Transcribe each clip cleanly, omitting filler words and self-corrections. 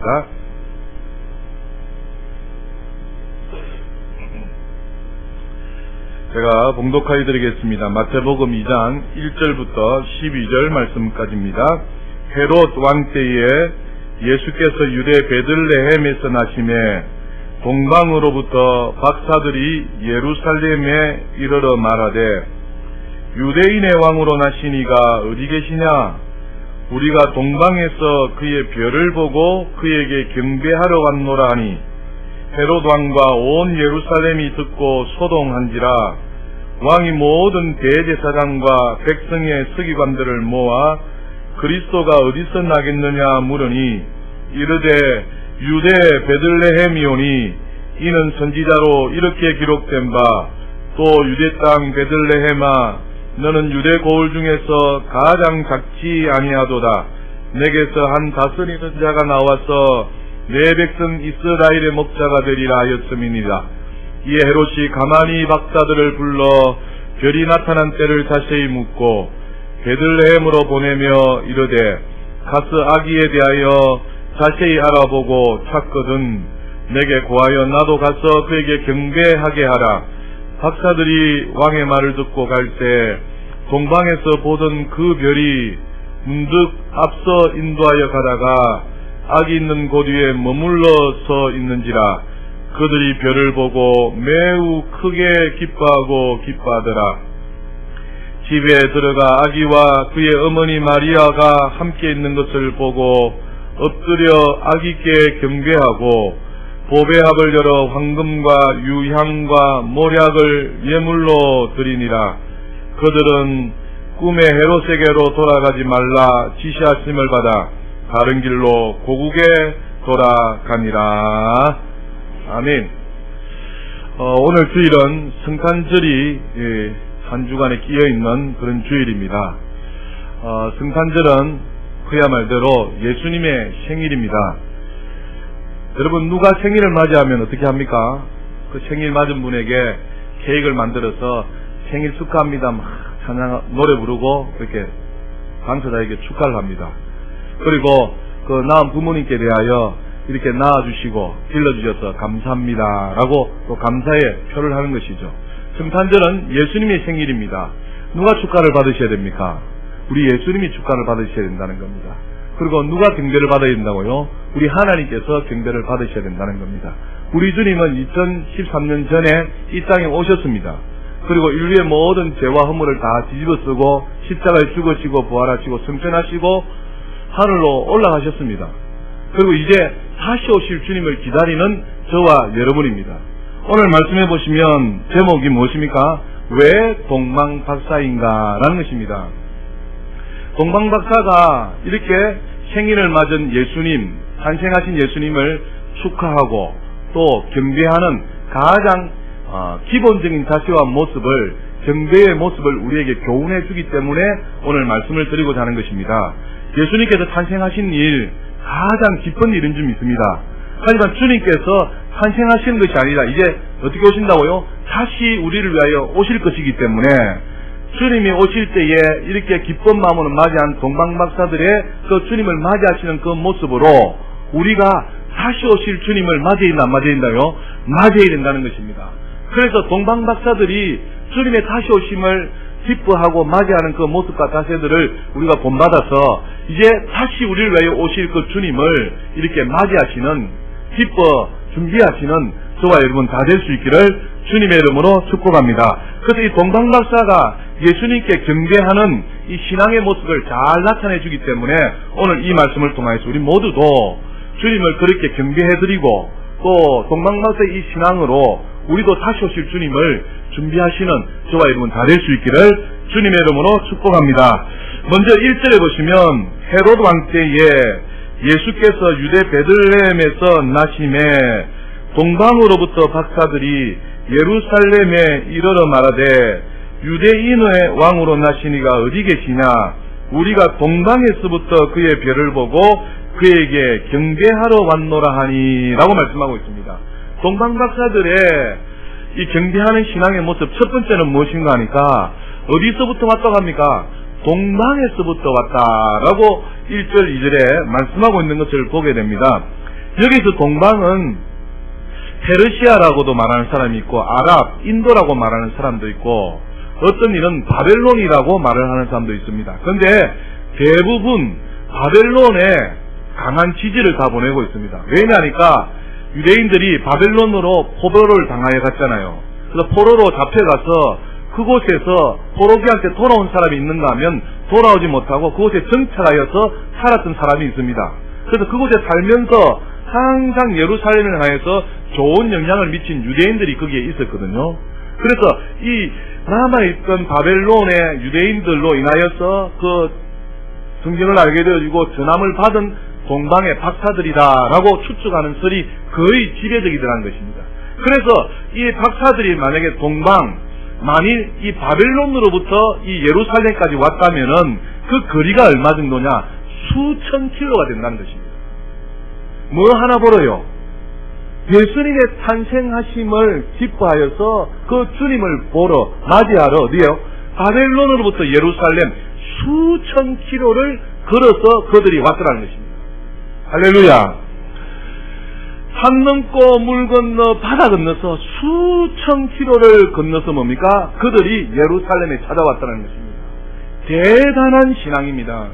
하겠습니다. 제가 봉독하여 드리겠습니다. 마태복음 2장 1절부터 12절 말씀까지입니다. 헤롯 왕 때에 예수께서 유대 베들레헴에서 나심에 동방으로부터 박사들이 예루살렘에 이르러 말하되 유대인의 왕으로 나시니가 어디 계시냐? 우리가 동방에서 그의 별을 보고 그에게 경배하러 왔노라 하니 헤롯 왕과 온 예루살렘이 듣고 소동한지라. 왕이 모든 대제사장과 백성의 서기관들을 모아 그리스도가 어디서 나겠느냐 물으니 이르되 유대 베들레헴이오니 이는 선지자로 이렇게 기록된 바 또 유대 땅 베들레헴아 너는 유대 고을 중에서 가장 작지 아니하도다. 내게서 한 다스리는 자가 나와서 내 백성 이스라엘의 목자가 되리라 하였음이니라. 이에 헤롯이 가만히 박사들을 불러 별이 나타난 때를 자세히 묻고 베들레헴으로 보내며 이르되 가서 아기에 대하여 자세히 알아보고 찾거든 내게 고하여 나도 가서 그에게 경배하게 하라. 박사들이 왕의 말을 듣고 갈 때 동방에서 보던 그 별이 문득 앞서 인도하여 가다가 아기 있는 곳 위에 머물러 서 있는지라. 그들이 별을 보고 매우 크게 기뻐하더라. 집에 들어가 아기와 그의 어머니 마리아가 함께 있는 것을 보고 엎드려 아기께 경배하고 보배합을 열어 황금과 유향과 모략을 예물로 드리니라. 그들은 꿈에 헤롯에게로 돌아가지 말라 지시하심을 받아 다른 길로 고국에 돌아가니라. 아멘. 오늘 주일은 성탄절이 한 주간에 끼어있는 그런 주일입니다. 성탄절은 그야말로 예수님의 생일입니다. 여러분, 누가 생일을 맞이하면 어떻게 합니까? 그 생일 맞은 분에게 케이크를 만들어서 생일 축하합니다 막 찬양 노래 부르고 이렇게 당사자에게 축하를 합니다. 그리고 그 낳은 부모님께 대하여 이렇게 낳아주시고 길러주셔서 감사합니다 라고 또 감사의 표를 하는 것이죠. 성탄절은 예수님의 생일입니다. 누가 축하를 받으셔야 됩니까? 우리 예수님이 축하를 받으셔야 된다는 겁니다. 그리고 누가 경배를 받아야 된다고요? 우리 하나님께서 경배를 받으셔야 된다는 겁니다. 우리 주님은 2013년 전에 이 땅에 오셨습니다. 그리고 인류의 모든 죄와 허물을 다 뒤집어 쓰고 십자가에 죽으시고 부활하시고 승천하시고 하늘로 올라가셨습니다. 그리고 이제 다시 오실 주님을 기다리는 저와 여러분입니다. 오늘 말씀해 보시면 제목이 무엇입니까? 왜 동방박사인가? 라는 것입니다. 동방박사가 이렇게 생일을 맞은 예수님, 탄생하신 예수님을 축하하고 또 경배하는 가장 기본적인 자세와 모습을, 경배의 모습을 우리에게 교훈해 주기 때문에 오늘 말씀을 드리고자 하는 것입니다. 예수님께서 탄생하신 일, 가장 기쁜 일인 줄 믿습니다. 하지만 주님께서 탄생하시는 것이 아니라 이제 어떻게 오신다고요? 다시 우리를 위하여 오실 것이기 때문에 주님이 오실 때에 이렇게 기쁜 마음으로 맞이한 동방박사들의 그 주님을 맞이하시는 그 모습으로 우리가 다시 오실 주님을 맞이해야 된다, 안 맞이해야 된다요? 맞이해야 된다는 것입니다. 그래서 동방박사들이 주님의 다시 오심을 기뻐하고 맞이하는 그 모습과 자세들을 우리가 본받아서 이제 다시 우리를 위하여 오실 그 주님을 이렇게 맞이하시는, 기뻐 준비하시는 저와 여러분 다 될 수 있기를 주님의 이름으로 축복합니다. 그래서 이 동방박사가 예수님께 경배하는 이 신앙의 모습을 잘 나타내 주기 때문에 오늘 이 말씀을 통해서 우리 모두도 주님을 그렇게 경배해드리고 또 동방박사의 이 신앙으로 우리도 다시 오실 주님을 준비하시는 저와 여러분 다 될 수 있기를 주님의 이름으로 축복합니다. 먼저 1절에 보시면 헤롯 왕 때에 예수께서 유대 베들레헴에서 나심에 동방으로부터 박사들이 예루살렘에 이르러 말하되 유대인의 왕으로 나시니가 어디 계시냐? 우리가 동방에서부터 그의 별을 보고 그에게 경배하러 왔노라 하니 라고 말씀하고 있습니다. 동방박사들의 이 경배하는 신앙의 모습, 첫 번째는 무엇인가 하니까 어디서부터 왔다고 합니까? 동방에서부터 왔다라고 1절 2절에 말씀하고 있는 것을 보게 됩니다. 여기서 동방은 페르시아라고도 말하는 사람이 있고 아랍, 인도라고 말하는 사람도 있고 어떤 이는 바벨론이라고 말을 하는 사람도 있습니다. 그런데 대부분 바벨론에 강한 지지를 다 보내고 있습니다. 왜냐하니까 유대인들이 바벨론으로 포로를 당하여 갔잖아요. 그래서 포로로 잡혀가서 그곳에서 포로기한테 돌아온 사람이 있는가 하면 돌아오지 못하고 그곳에 정착하여서 살았던 사람이 있습니다. 그래서 그곳에 살면서 항상 예루살렘을 향해서 좋은 영향을 미친 유대인들이 거기에 있었거든요. 그래서 이 남아있던 바벨론의 유대인들로 인하여서 그 성경을 알게 되어지고 전함을 받은 동방의 박사들이다라고 추측하는 설이 거의 지배적이더라는 것입니다. 그래서 이 박사들이 만약에 만일 이 바벨론으로부터 이 예루살렘까지 왔다면은 그 거리가 얼마 정도냐? 수천 킬로가 된다는 것입니다. 뭐 하나 보러요? 예수님의 탄생하심을 기뻐하여서 그 주님을 보러 맞이하러 어디요? 바벨론으로부터 예루살렘 수천 킬로를 걸어서 그들이 왔더라는 것입니다. 할렐루야. 산 넘고 물 건너 바다 건너서 수천 킬로를 건너서 뭡니까? 그들이 예루살렘에 찾아왔다는 것입니다. 대단한 신앙입니다.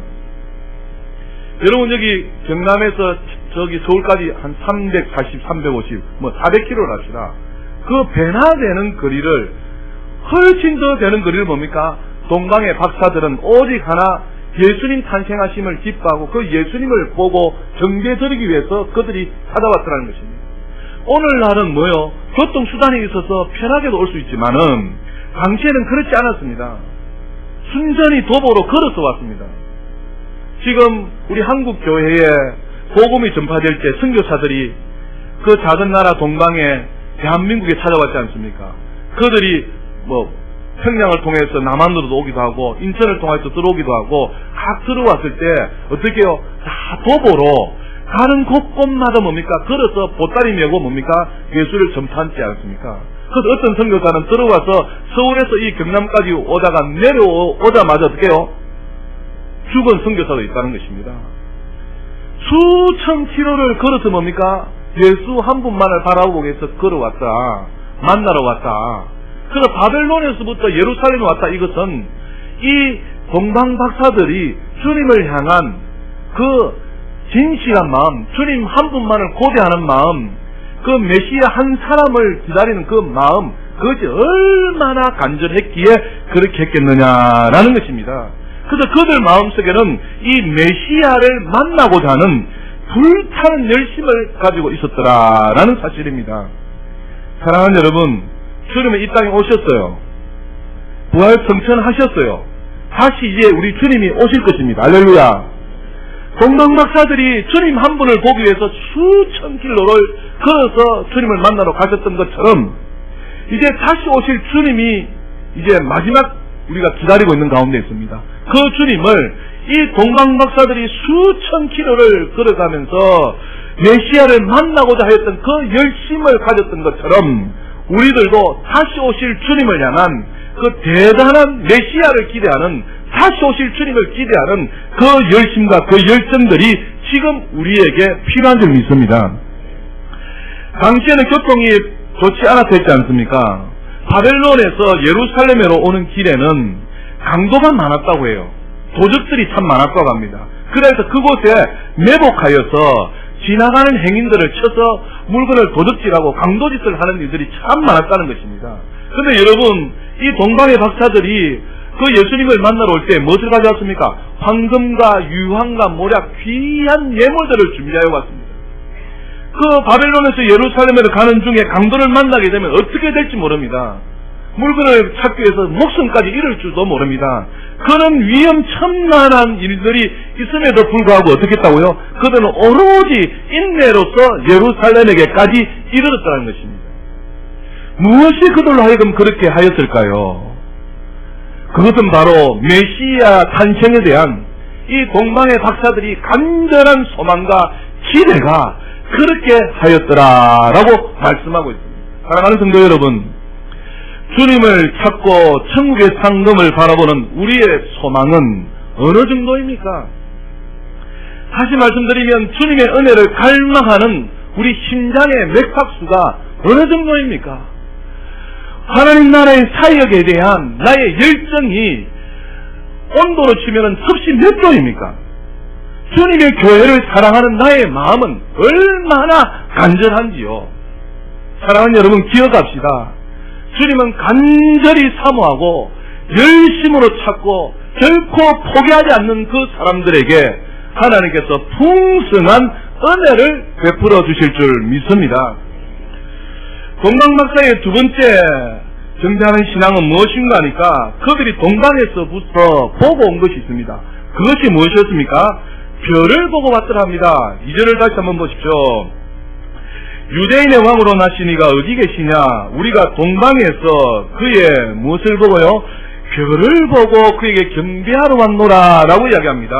여러분 여기 경남에서 저기 서울까지 한 340, 350, 400km를 합시다. 그 배나 되는 거리를 훨씬 더 되는 거리를 뭡니까? 동방의 박사들은 오직 하나 예수님 탄생하심을 기뻐하고 그 예수님을 보고 경배드리기 위해서 그들이 찾아왔다는 것입니다. 오늘날은 뭐요? 교통수단이 있어서 편하게도 올 수 있지만은 당시에는 그렇지 않았습니다. 순전히 도보로 걸어서 왔습니다. 지금 우리 한국 교회에 복음이 전파될 때 선교사들이 그 작은 나라 동방에 대한민국에 찾아왔지 않습니까? 그들이 평양을 통해서 남한으로도 오기도 하고 인천을 통해서 들어오기도 하고 각 들어왔을 때 어떻게 해요? 다 도보로 가는 곳곳마다 뭡니까? 걸어서 보따리 메고 뭡니까? 예수를 전파하지 않습니까? 그래서 어떤 선교사는 들어와서 서울에서 이 경남까지 오다가 내려오자마자 어떻게 해요? 죽은 선교사도 있다는 것입니다. 수천 킬로를 걸어서 뭡니까? 예수 한 분만을 바라보기 위해서 걸어왔다. 만나러 왔다. 그래서 바벨론에서부터 예루살렘에 왔다. 이것은 이 동방 박사들이 주님을 향한 그 진실한 마음, 주님 한 분만을 고대하는 마음, 그 메시아 한 사람을 기다리는 그 마음, 그것이 얼마나 간절했기에 그렇게 했겠느냐라는 것입니다. 그래서 그들 마음속에는 이 메시아를 만나고자 하는 불타는 열심을 가지고 있었더라라는 사실입니다. 사랑하는 여러분, 주님은 이 땅에 오셨어요. 부활 성천하셨어요. 다시 이제 우리 주님이 오실 것입니다. 할렐루야. 동방 박사들이 주님 한 분을 보기 위해서 수천 킬로를 걸어서 주님을 만나러 가셨던 것처럼 이제 다시 오실 주님이 이제 마지막 우리가 기다리고 있는 가운데 있습니다. 그 주님을 이 동방 박사들이 수천 킬로를 걸어가면서 메시아를 만나고자 하였던 그 열심을 가졌던 것처럼 우리들도 다시 오실 주님을 향한 그 대단한 메시아를 기대하는, 다시 오실 주님을 기대하는 그 열심과 그 열정들이 지금 우리에게 필요한 줄 믿습니다. 당시에는 교통이 좋지 않았다 했지 않습니까? 바벨론에서 예루살렘으로 오는 길에는 강도가 많았다고 해요. 도적들이 참 많았다고 합니다. 그래서 그곳에 매복하여서 지나가는 행인들을 쳐서 물건을 도둑질하고 강도짓을 하는 일들이 참 많았다는 것입니다. 그런데 여러분, 이 동방의 박사들이 그 예수님을 만나러 올 때 무엇을 가져왔습니까? 황금과 유황과 모략 귀한 예물들을 준비하여 왔습니다. 그 바벨론에서 예루살렘으로 가는 중에 강도를 만나게 되면 어떻게 될지 모릅니다. 물건을 찾기 위해서 목숨까지 잃을 줄도 모릅니다. 그런 위험천만한 일들이 있음에도 불구하고 어떻게 했다고요? 그들은 오로지 인내로서 예루살렘에게까지 이르렀다는 것입니다. 무엇이 그들로 하여금 그렇게 하였을까요? 그것은 바로 메시아 탄생에 대한 이 동방의 박사들이 간절한 소망과 기대가 그렇게 하였더라라고 말씀하고 있습니다. 사랑하는 성도 여러분, 주님을 찾고 천국의 상금을 바라보는 우리의 소망은 어느 정도입니까? 다시 말씀드리면 주님의 은혜를 갈망하는 우리 심장의 맥박수가 어느 정도입니까? 하나님 나라의 사역에 대한 나의 열정이 온도로 치면 섭씨 몇 도입니까? 주님의 교회를 사랑하는 나의 마음은 얼마나 간절한지요. 사랑하는 여러분, 기억합시다. 주님은 간절히 사모하고 열심으로 찾고 결코 포기하지 않는 그 사람들에게 하나님께서 풍성한 은혜를 베풀어 주실 줄 믿습니다. 동방박사의 두 번째 정대하는 신앙은 무엇인가 하니까 그들이 동방에서부터 보고 온 것이 있습니다. 그것이 무엇이었습니까? 별을 보고 왔더라 합니다. 2절을 다시 한번 보십시오. 유대인의 왕으로 나신 이가 어디 계시냐? 우리가 동방에서 그의 무엇을 보고요? 별을 보고 그에게 경배하러 왔노라 라고 이야기합니다.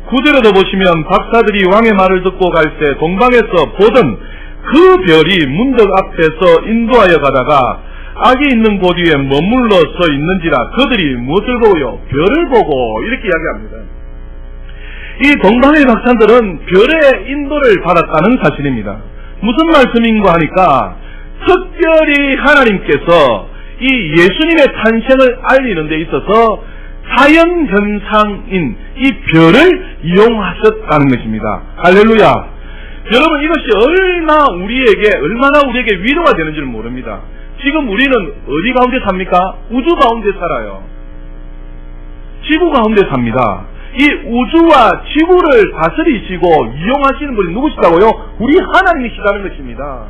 9절에도 보시면 박사들이 왕의 말을 듣고 갈 때 동방에서 보던 그 별이 문덕 앞에서 인도하여 가다가 악이 있는 곳 위에 머물러 서 있는지라 그들이 무엇을 보고요? 별을 보고 이렇게 이야기합니다. 이 동방의 박사들은 별의 인도를 받았다는 사실입니다. 무슨 말씀인가 하니까 특별히 하나님께서 이 예수님의 탄생을 알리는 데 있어서 자연현상인 이 별을 이용하셨다는 것입니다. 할렐루야. 여러분, 이것이 얼마나 우리에게 위로가 되는지를 모릅니다. 지금 우리는 어디 가운데 삽니까? 우주 가운데 살아요. 지구 가운데 삽니다. 이 우주와 지구를 다스리시고 이용하시는 분이 누구시다고요? 우리 하나님이시다는 것입니다.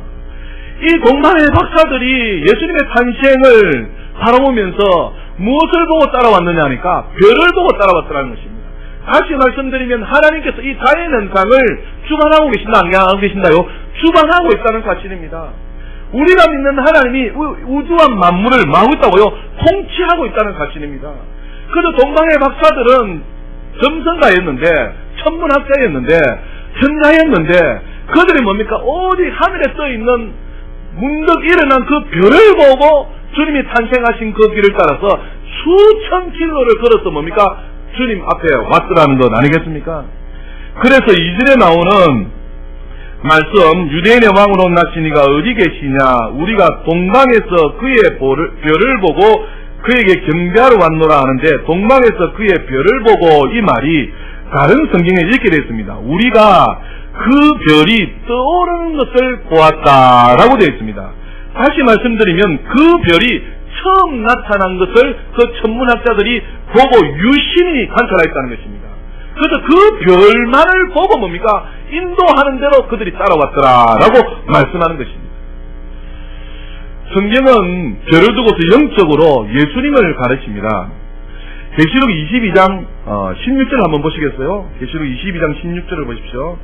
이 동방의 박사들이 예수님의 탄생을 바라보면서 무엇을 보고 따라왔느냐 하니까 별을 보고 따라왔다는 것입니다. 다시 말씀드리면 하나님께서 이 자연현상을 주관하고 계신다, 안 계신다요? 주관하고 있다는 사실입니다. 우리가 믿는 하나님이 우주와 만물을 마음있다고요? 통치하고 있다는 사실입니다. 그래서 동방의 박사들은 점성가였는데, 천문학자였는데, 천자였는데, 그들이 뭡니까? 어디 하늘에 떠있는 문득 일어난 그 별을 보고 주님이 탄생하신 그 길을 따라서 수천 킬로를 걸어서 뭡니까? 주님 앞에 왔더라는 것 아니겠습니까? 그래서 2절에 나오는 말씀, 유대인의 왕으로 나신 이가 어디 계시냐? 우리가 동방에서 그의 별을 보고 그에게 경배하러 왔노라 하는데, 동방에서 그의 별을 보고 이 말이 다른 성경에 이렇게 되어 있습니다. 우리가 그 별이 떠오르는 것을 보았다라고 되어 있습니다. 다시 말씀드리면 그 별이 처음 나타난 것을 그 천문학자들이 보고 유심히 관찰했다는 것입니다. 그래서 그 별만을 보고 뭡니까? 인도하는 대로 그들이 따라왔더라라고 말씀하는 것입니다. 성경은 별을 두고서 영적으로 예수님을 가르칩니다. 계시록 22장 16절 한번 보시겠어요? 계시록 22장 16절을 보십시오.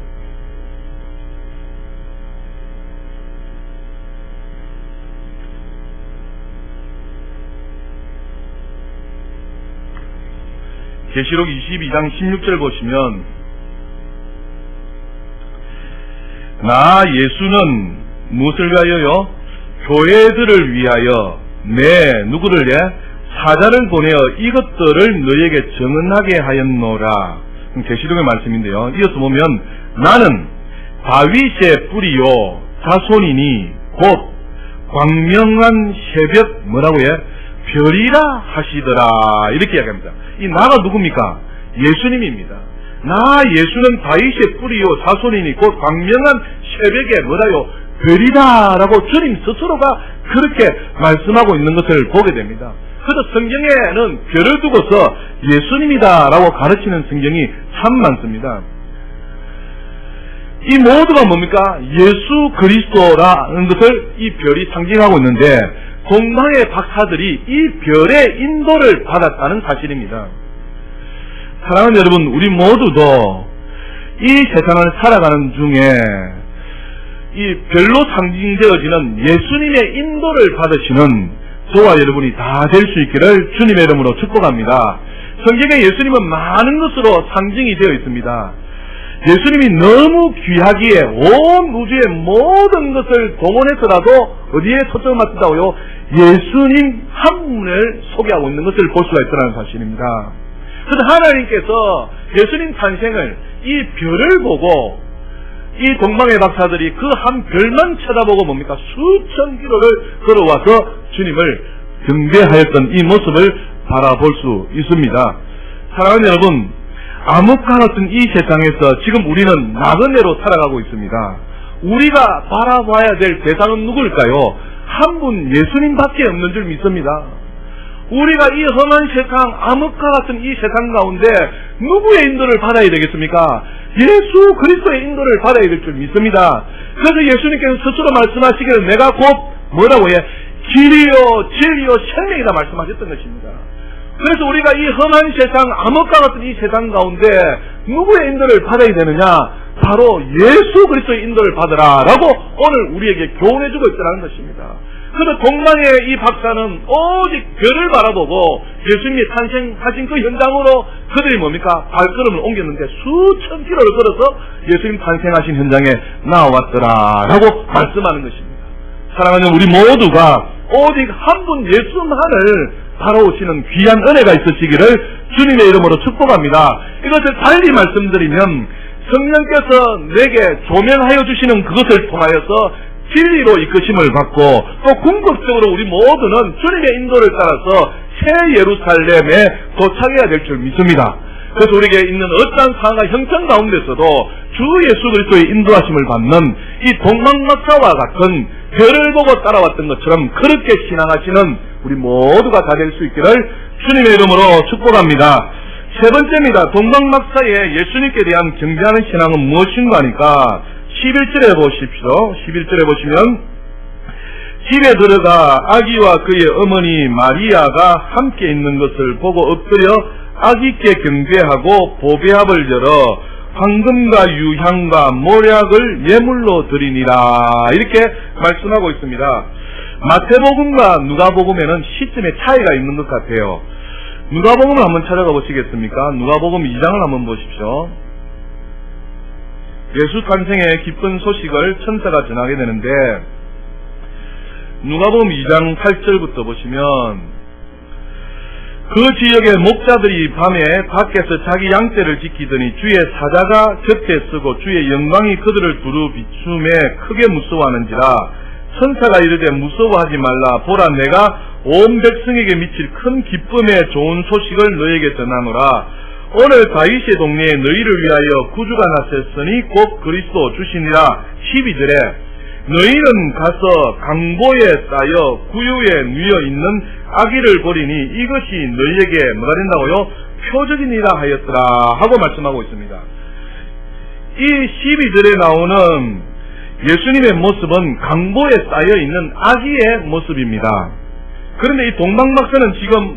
계시록 22장 16절 보시면, 나 예수는 무엇을 위하여요? 교회들을 위하여 누구를 사자를 보내어 이것들을 너희에게 정언하게 하였노라. 계시록의 말씀인데요. 이어서 보면, 나는 다윗의 뿌리요 자손이니 곧 광명한 새벽 별이라 하시더라. 이렇게 이야기합니다. 이 나가 누굽니까? 예수님입니다. 나 예수는 다윗의 뿌리요 자손이니 곧 광명한 새벽에 별이다라고 주님 스스로가 그렇게 말씀하고 있는 것을 보게 됩니다. 그래서 성경에는 별을 두고서 예수님이다라고 가르치는 성경이 참 많습니다. 이 모두가 뭡니까? 예수 그리스도라는 것을 이 별이 상징하고 있는데, 동방의 박사들이 이 별의 인도를 받았다는 사실입니다. 사랑하는 여러분, 우리 모두도 이 세상을 살아가는 중에 이 별로 상징되어지는 예수님의 인도를 받으시는 저와 여러분이 다 될 수 있기를 주님의 이름으로 축복합니다. 성경에 예수님은 많은 것으로 상징이 되어 있습니다. 예수님이 너무 귀하기에 온 우주의 모든 것을 동원해서라도 어디에 초점을 맞춘다고요? 예수님 한 분을 소개하고 있는 것을 볼 수가 있다는 사실입니다. 그래서 하나님께서 예수님 탄생을 이 별을 보고 이 동방의 박사들이 그 한 별만 쳐다보고 뭡니까? 수천 킬로를 걸어와서 주님을 경배하였던 이 모습을 바라볼 수 있습니다. 사랑하는 여러분, 암흑과 같은 이 세상에서 지금 우리는 나그네로 살아가고 있습니다. 우리가 바라봐야 될 대상은 누구일까요? 한 분 예수님밖에 없는 줄 믿습니다. 우리가 이 험한 세상, 암흑과 같은 이 세상 가운데 누구의 인도를 받아야 되겠습니까? 예수 그리스도의 인도를 받아야 될 줄 믿습니다. 그래서 예수님께서 스스로 말씀하시기를 내가 곧 뭐라고 해? 길이요 진리요 생명이다 말씀하셨던 것입니다. 그래서 우리가 이 험한 세상, 암흑과 같은 이 세상 가운데 누구의 인도를 받아야 되느냐? 바로 예수 그리스도의 인도를 받으라라고 오늘 우리에게 교훈해주고 있다는 것입니다. 그래서 동방의 이 박사는 오직 별을 바라보고 예수님이 탄생하신 그 현장으로 그들이 뭡니까? 발걸음을 옮겼는데 수천 킬로를 걸어서 예수님 탄생하신 현장에 나왔더라라고 말씀하는 것입니다. 사랑하는 우리 모두가 오직 한 분 예수만을 바라오시는 귀한 은혜가 있으시기를 주님의 이름으로 축복합니다. 이것을 달리 말씀드리면 성령께서 내게 조명하여 주시는 그것을 통하여서 진리로 이끄심을 받고 또 궁극적으로 우리 모두는 주님의 인도를 따라서 새 예루살렘에 도착해야 될 줄 믿습니다. 그래서 우리에게 있는 어떠한 상황과 형편 가운데서도 주 예수 그리스도의 인도하심을 받는 이 동방박사와 같은 별을 보고 따라왔던 것처럼 그렇게 신앙하시는 우리 모두가 다 될 수 있기를 주님의 이름으로 축복합니다. 세 번째입니다. 동방박사의 예수님께 대한 경배하는 신앙은 무엇인가 하니까 11절에 보십시오. 11절에 보시면 집에 들어가 아기와 그의 어머니 마리아가 함께 있는 것을 보고 엎드려 아기께 경배하고 보배합을 열어 황금과 유향과 모략을 예물로 드리니라 이렇게 말씀하고 있습니다. 마태복음과 누가복음에는 시점의 차이가 있는 것 같아요. 누가복음을 한번 찾아가 보시겠습니까? 누가복음 2장을 한번 보십시오. 예수 탄생의 기쁜 소식을 천사가 전하게 되는데 누가복음 2장 8절부터 보시면 그 지역의 목자들이 밤에 밖에서 자기 양떼를 지키더니 주의 사자가 곁에 서고 주의 영광이 그들을 두루 비춤에 크게 무서워하는지라 천사가 이르되 무서워하지 말라 보라 내가 온 백성에게 미칠 큰 기쁨의 좋은 소식을 너에게 전하노라 오늘 다윗의 동네에 너희를 위하여 구주가 나셨으니 곧 그리스도 주시니라 12절에 너희는 가서 강보에 쌓여 구유에 누워 있는 아기를 보리니 이것이 너희에게 뭐가 된다고요? 표적이니라 하였더라 하고 말씀하고 있습니다. 이 12절에 나오는 예수님의 모습은 강보에 쌓여 있는 아기의 모습입니다. 그런데 이 동방박사는 지금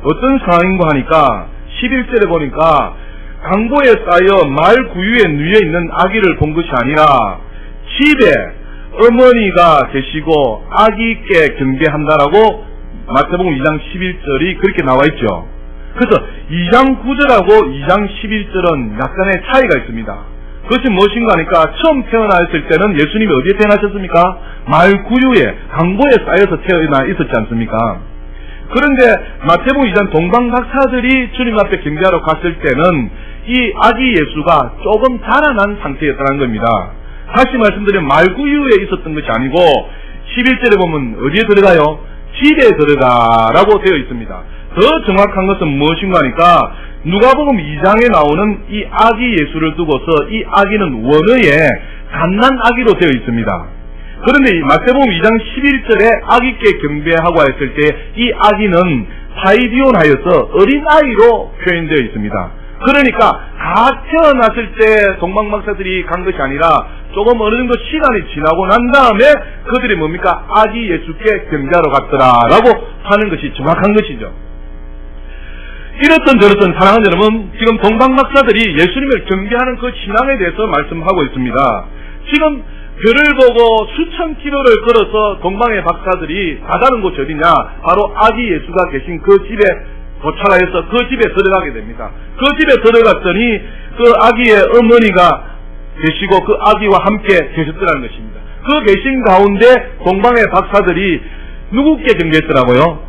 어떤 상황인가 하니까 11절에 보니까 강보에 쌓여 말 구유에 누워 있는 아기를 본 것이 아니라 집에 어머니가 계시고 아기께 경배한다라고 마태복음 2장 11절이 그렇게 나와 있죠. 그래서 2장 9절하고 2장 11절은 약간의 차이가 있습니다. 그것이 무엇인가 하니까 처음 태어나셨을 때는 예수님이 어디에 태어나셨습니까? 말 구유에 강보에 쌓여서 태어나 있었지 않습니까? 그런데 마태복음 2장 동방박사들이 주님 앞에 경배하러 갔을 때는 이 아기 예수가 조금 자라난 상태였다는 겁니다. 다시 말씀드리면 말구유에 있었던 것이 아니고 11절에 보면 어디에 들어가요? 집에 들어가라고 되어 있습니다. 더 정확한 것은 무엇인가 하니까 누가복음 2장에 나오는 이 아기 예수를 두고서 이 아기는 원어에 갓난 아기로 되어 있습니다. 그런데 이 마태복음 2장 11절에 아기께 경배하고 했을 때 이 아기는 파이디온하여서 어린아이로 표현되어 있습니다. 그러니까 다 태어났을 때 동방박사들이 간 것이 아니라 조금 어느 정도 시간이 지나고 난 다음에 그들이 뭡니까? 아기 예수께 경배하러 갔더라라고 하는 것이 정확한 것이죠. 이렇든 저렇든 사랑하는 여러분, 지금 동방박사들이 예수님을 경배하는 그 신앙에 대해서 말씀하고 있습니다. 지금 별을 보고 수천 킬로를 걸어서 동방의 박사들이 가다는 곳이 어디냐? 바로 아기 예수가 계신 그 집에 도착하여서 그 집에 들어가게 됩니다. 그 집에 들어갔더니 그 아기의 어머니가 계시고 그 아기와 함께 계셨더라는 것입니다. 그 계신 가운데 동방의 박사들이 누구께 경배했더라고요?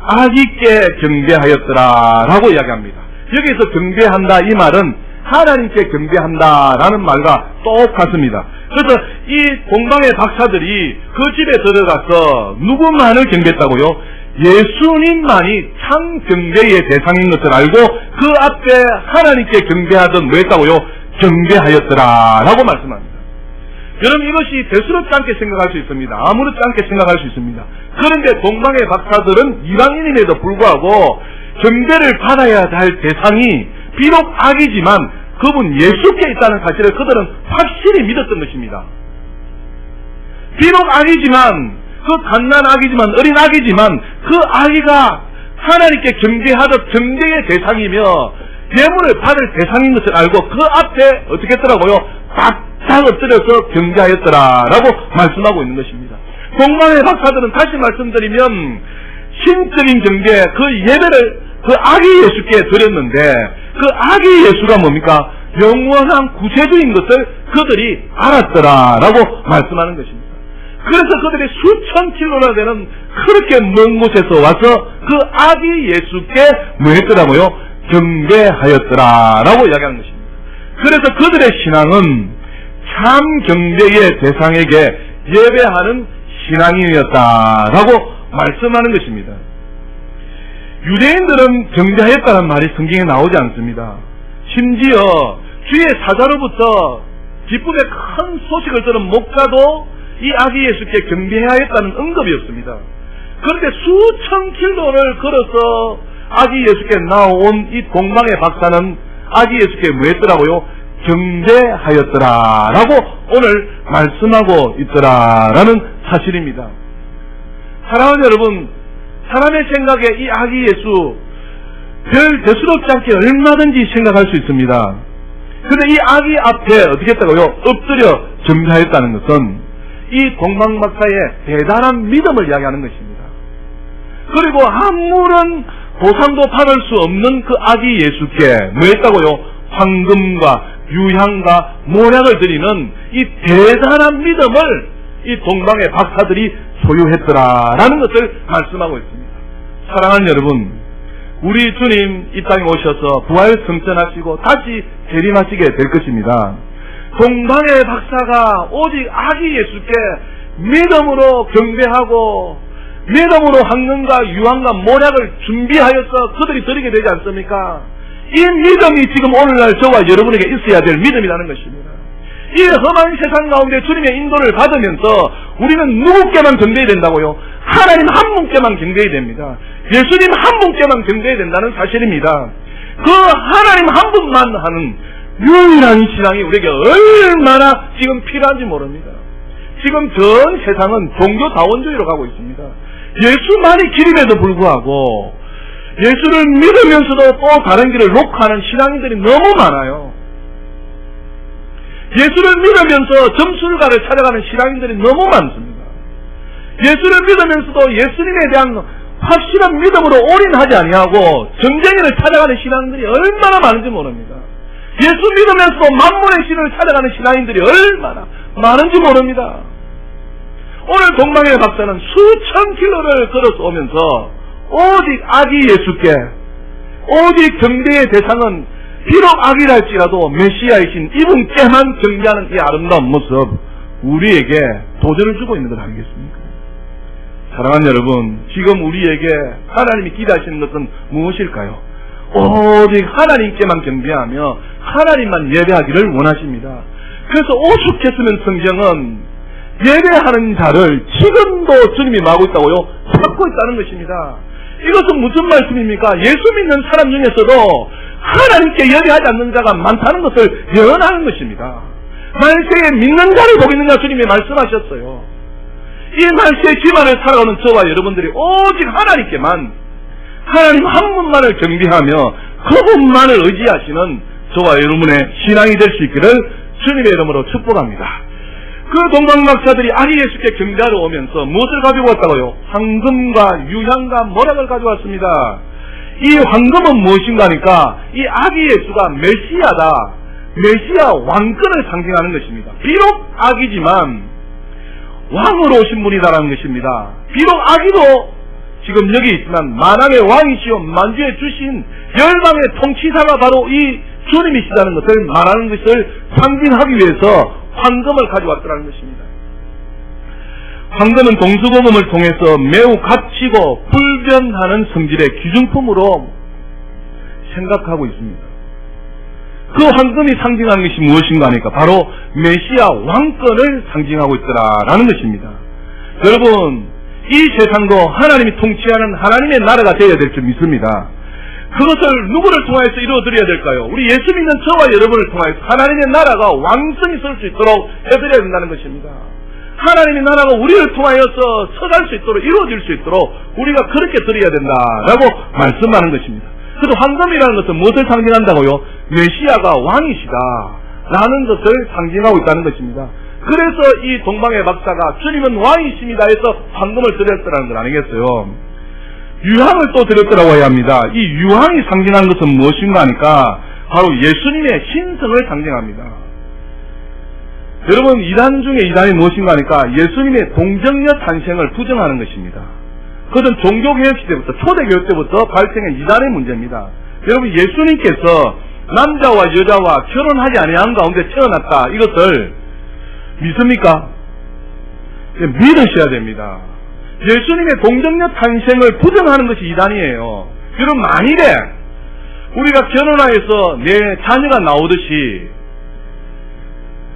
아기께 경배하였더라라고 이야기합니다. 여기서 경배한다 이 말은 하나님께 경배한다라는 말과 똑같습니다. 그래서 이 동방의 박사들이 그 집에 들어가서 누구만을 경배했다고요? 예수님만이 참 경배의 대상인 것을 알고 그 앞에 하나님께 경배하던 뭐 했다고요? 경배하였더라라고 말씀합니다. 여러분, 이것이 대수롭지 않게 생각할 수 있습니다. 아무렇지 않게 생각할 수 있습니다. 그런데 동방의 박사들은 이방인임에도 불구하고 경배를 받아야 할 대상이 비록 악이지만 그분 예수께 있다는 사실을 그들은 확실히 믿었던 것입니다. 비록 악이지만, 그 갓난 악이지만, 어린 악이지만 그 아이가 하나님께 경배하듯 경배의 대상이며 예물을 받을 대상인 것을 알고 그 앞에 어떻게 했더라고요? 바짝 엎드려서 경배하였더라라고 말씀하고 있는 것입니다. 동방의 박사들은 다시 말씀드리면 신적인 경배, 그 예배를 그 아기 예수께 드렸는데 그 아기 예수가 뭡니까? 영원한 구세주인 것을 그들이 알았더라라고 말씀하는 것입니다. 그래서 그들이 수천 킬로나 되는 그렇게 먼 곳에서 와서 그 아기 예수께 뭐 했더라고요? 경배하였더라라고 이야기하는 것입니다. 그래서 그들의 신앙은 참 경배의 대상에게 예배하는 신앙이었다라고 말씀하는 것입니다. 유대인들은 경배하였다는 말이 성경에 나오지 않습니다. 심지어 주의 사자로부터 기쁨의 큰 소식을 들은 목자도 이 아기 예수께 경배하였다는 언급이 없습니다. 그런데 수천 킬로를 걸어서 아기 예수께 나온 이 동방의 박사는 아기 예수께 뭐 했더라고요? 경배하였더라라고 오늘 말씀하고 있더라라는 사실입니다. 사랑하는 여러분, 사람의 생각에 이 아기 예수 별 대수롭지 않게 얼마든지 생각할 수 있습니다. 그런데 이 아기 앞에 어떻게 했다고요? 엎드려 경배하였다는 것은 이 동방박사의 대단한 믿음을 이야기하는 것입니다. 그리고 아무런 보상도 받을 수 없는 그 아기 예수께 뭐 했다고요? 황금과 유향과 모략을 드리는 이 대단한 믿음을 이 동방의 박사들이 소유했더라라는 것을 말씀하고 있습니다. 사랑하는 여러분, 우리 주님 이 땅에 오셔서 부활 승천하시고 다시 재림하시게 될 것입니다. 동방의 박사가 오직 아기 예수께 믿음으로 경배하고 믿음으로 황금과 유황과 모략을 준비하여서 그들이 드리게 되지 않습니까? 이 믿음이 지금 오늘날 저와 여러분에게 있어야 될 믿음이라는 것입니다. 이 험한 세상 가운데 주님의 인도를 받으면서 우리는 누구께만 경배해야 된다고요? 하나님 한 분께만 경배해야 됩니다. 예수님 한 분께만 경배해야 된다는 사실입니다. 그 하나님 한 분만 하는 유일한 신앙이 우리에게 얼마나 지금 필요한지 모릅니다. 지금 전 세상은 종교다원주의로 가고 있습니다. 예수만이 길임에도 불구하고 예수를 믿으면서도 또 다른 길을 놓고하는 신앙인들이 너무 많아요. 예수를 믿으면서 점술가를 찾아가는 신앙인들이 너무 많습니다. 예수를 믿으면서도 예수님에 대한 확실한 믿음으로 올인하지 아니하고 정쟁이를 찾아가는 신앙인들이 얼마나 많은지 모릅니다. 예수 믿으면서도 만물의 신을 찾아가는 신앙인들이 얼마나 많은지 모릅니다. 오늘 동방의 박사는 수천 킬로를 걸어서 오면서 오직 아기 예수께, 오직 경배의 대상은 비록 악이랄지라도 메시아이신 이분께만 경배하는 이 아름다운 모습, 우리에게 도전을 주고 있는 걸 아니겠습니까? 사랑하는 여러분, 지금 우리에게 하나님이 기대하시는 것은 무엇일까요? 오직 하나님께만 경배하며 하나님만 예배하기를 원하십니다. 그래서 오죽했으면 성경은 예배하는 자를 지금도 주님이 말하고 있다고요? 찾고 있다는 것입니다. 이것은 무슨 말씀입니까? 예수 믿는 사람 중에서도 하나님께 예배하지 않는 자가 많다는 것을 예언하는 것입니다. 말세에 믿는 자를 보겠느냐 주님이 말씀하셨어요. 이 말세의 기만을 살아오는 저와 여러분들이 오직 하나님께만, 하나님 한 분만을 경배하며 그분만을 의지하시는 저와 여러분의 신앙이 될 수 있기를 주님의 이름으로 축복합니다. 그 동방박사들이 아기 예수께 경배하러 오면서 무엇을 가지고 왔다고요? 황금과 유향과 모략을 가져왔습니다. 이 황금은 무엇인가 하니까 이 아기 예수가 메시아다, 메시아 왕권을 상징하는 것입니다. 비록 아기지만 왕으로 오신 분이다라는 것입니다. 비록 아기도 지금 여기 있지만 만왕의 왕이시오 만주에 주신 열방의 통치사가 바로 이 주님이시다는 것을 말하는 것을 상징하기 위해서 황금을 가져왔더라는 것입니다. 황금은 동수고금을 통해서 매우 값지고 불변하는 성질의 기준품으로 생각하고 있습니다. 그 황금이 상징하는 것이 무엇인가 하니까 바로 메시아 왕권을 상징하고 있더라라는 것입니다. 여러분, 이 세상도 하나님이 통치하는 하나님의 나라가 되어야 될 줄 믿습니다. 그것을 누구를 통해서 이루어드려야 될까요? 우리 예수 믿는 저와 여러분을 통해서 하나님의 나라가 왕성히 설 수 있도록 해드려야 된다는 것입니다. 하나님의 나라가 우리를 통하여서 서갈 수 있도록 이루어질 수 있도록 우리가 그렇게 드려야 된다라고 말씀하는 것입니다. 그래서 황금이라는 것은 무엇을 상징한다고요? 메시아가 왕이시다라는 것을 상징하고 있다는 것입니다. 그래서 이 동방의 박사가 주님은 왕이십니다 해서 황금을 드렸더라는 걸 아니겠어요? 유황을 또 드렸더라고 해야 합니다. 이 유황이 상징하는 것은 무엇인가 하니까 바로 예수님의 신성을 상징합니다. 여러분, 이단 중에 이단이 무엇인가 하니까 예수님의 동정녀 탄생을 부정하는 것입니다. 그것은 종교개혁 시대부터 초대교육 때부터 발생한 이단의 문제입니다. 여러분, 예수님께서 남자와 여자와 결혼하지 아니한 가운데 태어났다, 이것을 믿습니까? 믿으셔야 됩니다. 예수님의 동정녀 탄생을 부정하는 것이 이단이에요. 여러분, 만일에 우리가 결혼하여서 내 자녀가 나오듯이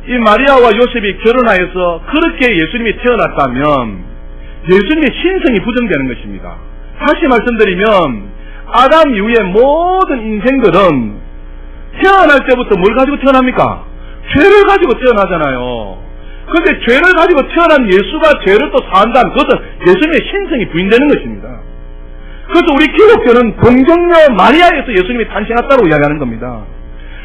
이 마리아와 요셉이 결혼하여서 그렇게 예수님이 태어났다면 예수님의 신성이 부정되는 것입니다. 다시 말씀드리면 아담 이후의 모든 인생들은 태어날 때부터 뭘 가지고 태어납니까? 죄를 가지고 태어나잖아요. 그런데 죄를 가지고 태어난 예수가 죄를 또 사한다는 것은 예수님의 신성이 부인되는 것입니다. 그래서 우리 기독교는 동정녀 마리아에서 예수님이 탄생했다고 이야기하는 겁니다.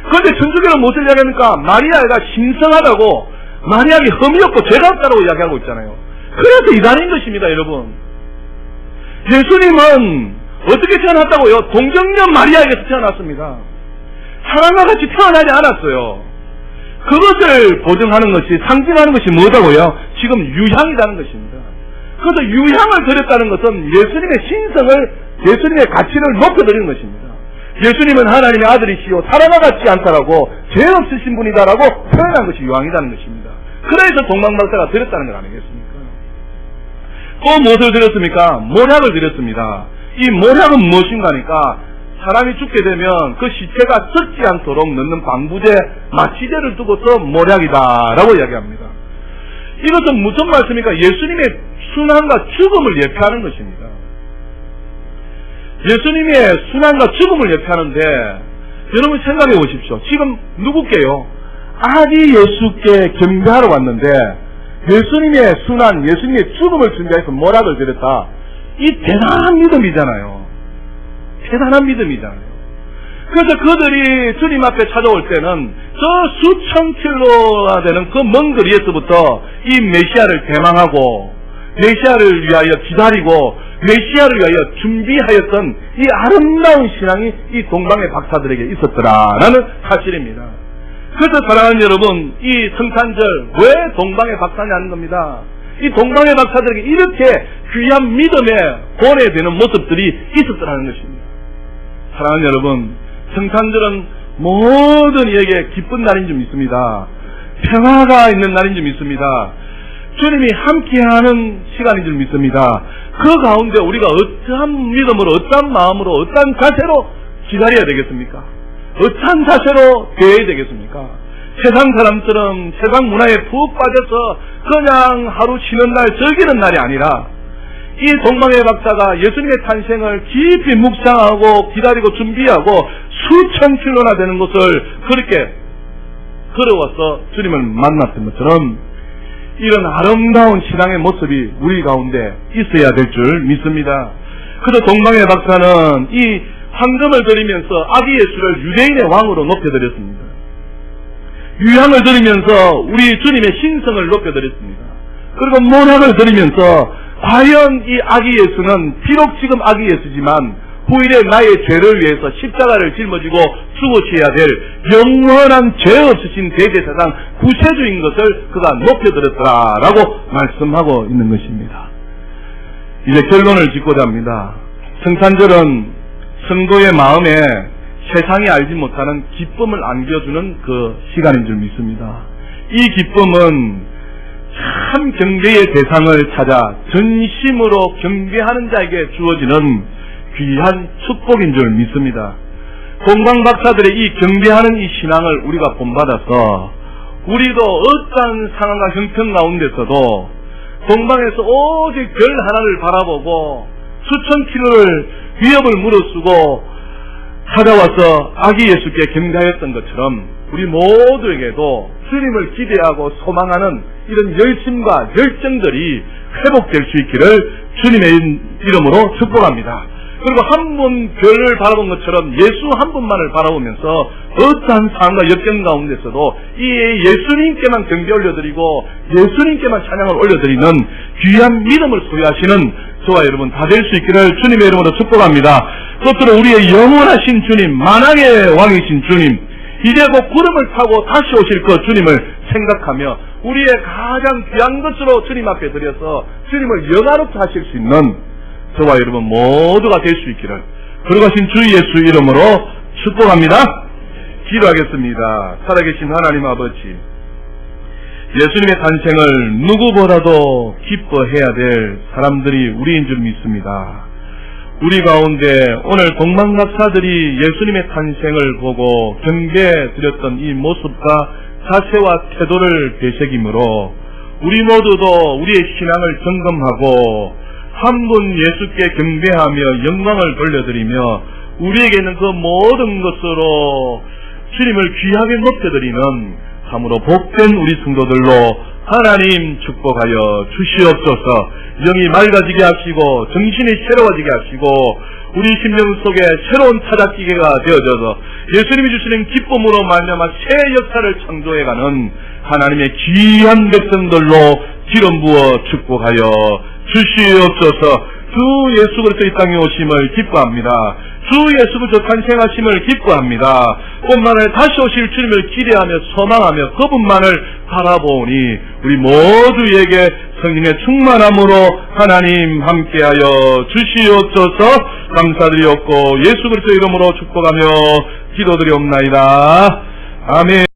그런데 천주교는 무엇을 이야기합니까? 마리아가 신성하다고, 마리아가 흠이 없고 죄가 없다고 이야기하고 있잖아요. 그래서 이단인 것입니다, 여러분. 예수님은 어떻게 태어났다고요? 동정녀 마리아에게서 태어났습니다. 사람과 같이 태어나지 않았어요. 그것을 보증하는 것이, 상징하는 것이 뭐다고요? 지금 유향이라는 것입니다. 그래서 유향을 드렸다는 것은 예수님의 신성을, 예수님의 가치를 높여드리는 것입니다. 예수님은 하나님의 아들이시요 사람과 같지 않다라고, 죄 없으신 분이다라고 표현한 것이 유향이라는 것입니다. 그래서 동방박사가 드렸다는 것 아니겠습니까? 또 무엇을 드렸습니까? 모략을 드렸습니다. 이 모략은 무엇인가 하니까 사람이 죽게 되면 그 시체가 썩지 않도록 넣는 방부제, 마취제를 두고서 모략이다라고 이야기합니다. 이것은 무슨 말씀입니까? 예수님의 순환과 죽음을 예표하는 것입니다. 예수님의 순환과 죽음을 예표하는데 여러분 생각해 보십시오. 지금 누구께요? 아기 예수께 경배하러 왔는데 예수님의 순환, 예수님의 죽음을 준비해서 모략을 드렸다. 이 대단한 믿음이잖아요. 대단한 믿음이잖아요. 그래서 그들이 주님 앞에 찾아올 때는 저 수천 킬로나 되는 그 먼 거리에서부터 이 메시아를 대망하고 메시아를 위하여 기다리고 메시아를 위하여 준비하였던 이 아름다운 신앙이 이 동방의 박사들에게 있었더라라는 사실입니다. 그래서 사랑하는 여러분, 이 성탄절 왜 동방의 박사냐는 겁니다. 이 동방의 박사들에게 이렇게 귀한 믿음에 고뇌되는 모습들이 있었더라는 것입니다. 사랑하는 여러분, 성탄절은 모든 이에게 기쁜 날인 줄 믿습니다. 평화가 있는 날인 줄 믿습니다. 주님이 함께하는 시간인 줄 믿습니다. 그 가운데 우리가 어떠한 믿음으로, 어떠한 마음으로, 어떠한 자세로 기다려야 되겠습니까? 어떠한 자세로 대해야 되겠습니까? 세상 사람처럼 세상 문화에 푹 빠져서 그냥 하루 쉬는 날, 즐기는 날이 아니라 이 동방의 박사가 예수님의 탄생을 깊이 묵상하고 기다리고 준비하고 수천 킬로나 되는 곳을 그렇게 걸어와서 주님을 만났던 것처럼 이런 아름다운 신앙의 모습이 우리 가운데 있어야 될 줄 믿습니다. 그래서 동방의 박사는 이 황금을 드리면서 아기 예수를 유대인의 왕으로 높여드렸습니다. 유향을 드리면서 우리 주님의 신성을 높여드렸습니다. 그리고 모략을 드리면서 과연 이 아기 예수는 비록 지금 아기 예수지만 후일에 나의 죄를 위해서 십자가를 짊어지고 죽으셔야 될 영원한 죄 없으신 대제사장 구세주인 것을 그가 높여드렸더라라고 말씀하고 있는 것입니다. 이제 결론을 짓고자 합니다. 성탄절은 성도의 마음에 세상이 알지 못하는 기쁨을 안겨주는 그 시간인 줄 믿습니다. 이 기쁨은 참 경배의 대상을 찾아 전심으로 경배하는 자에게 주어지는 귀한 축복인 줄 믿습니다. 동방 박사들의 이 경배하는 이 신앙을 우리가 본받아서 우리도 어떠한 상황과 형편 가운데서도 동방에서 오직 별 하나를 바라보고 수천 킬로를 위협을 무릅쓰고 찾아와서 아기 예수께 경배하였던 것처럼 우리 모두에게도 주님을 기대하고 소망하는 이런 열심과 열정들이 회복될 수 있기를 주님의 이름으로 축복합니다. 그리고 한 분 별을 바라본 것처럼 예수 한 분만을 바라보면서 어떠한 상황과 역경 가운데서도 이 예수님께만 경배 올려드리고 예수님께만 찬양을 올려드리는 귀한 믿음을 소유하시는 저와 여러분 다 될 수 있기를 주님의 이름으로 축복합니다. 끝으로 우리의 영원하신 주님, 만왕의 왕이신 주님, 이제 곧 구름을 타고 다시 오실 그 주님을 생각하며 우리의 가장 귀한 것으로 주님 앞에 드려서 주님을 영화롭게 하실 수 있는 저와 여러분 모두가 될 수 있기를 거룩하신 주 예수 이름으로 축복합니다. 기도하겠습니다. 살아계신 하나님 아버지, 예수님의 탄생을 누구보다도 기뻐해야 될 사람들이 우리인 줄 믿습니다. 우리 가운데 오늘 동방박사들이 예수님의 탄생을 보고 경배드렸던 이 모습과 자세와 태도를 되새김으로 우리 모두도 우리의 신앙을 점검하고 한 분 예수께 경배하며 영광을 돌려드리며 우리에게는 그 모든 것으로 주님을 귀하게 높여드리는 참으로 복된 우리 성도들로 하나님 축복하여 주시옵소서. 영이 맑아지게 하시고 정신이 새로워지게 하시고 우리 심령 속에 새로운 타작기계가 되어져서 예수님이 주시는 기쁨으로 말미암아 새 역사를 창조해가는 하나님의 귀한 백성들로 기름 부어 축복하여 주시옵소서. 주 예수 그리스도 이 땅에 오심을 기뻐합니다. 주 예수 그리스도 탄생하심을 기뻐합니다. 뿐만 아니라 다시 오실 주님을 기대하며 소망하며 그분만을 바라보니 우리 모두에게 성령의 충만함으로 하나님 함께하여 주시옵소서. 감사드리옵고 예수 그리스도 이름으로 축복하며 기도드리옵나이다. 아멘.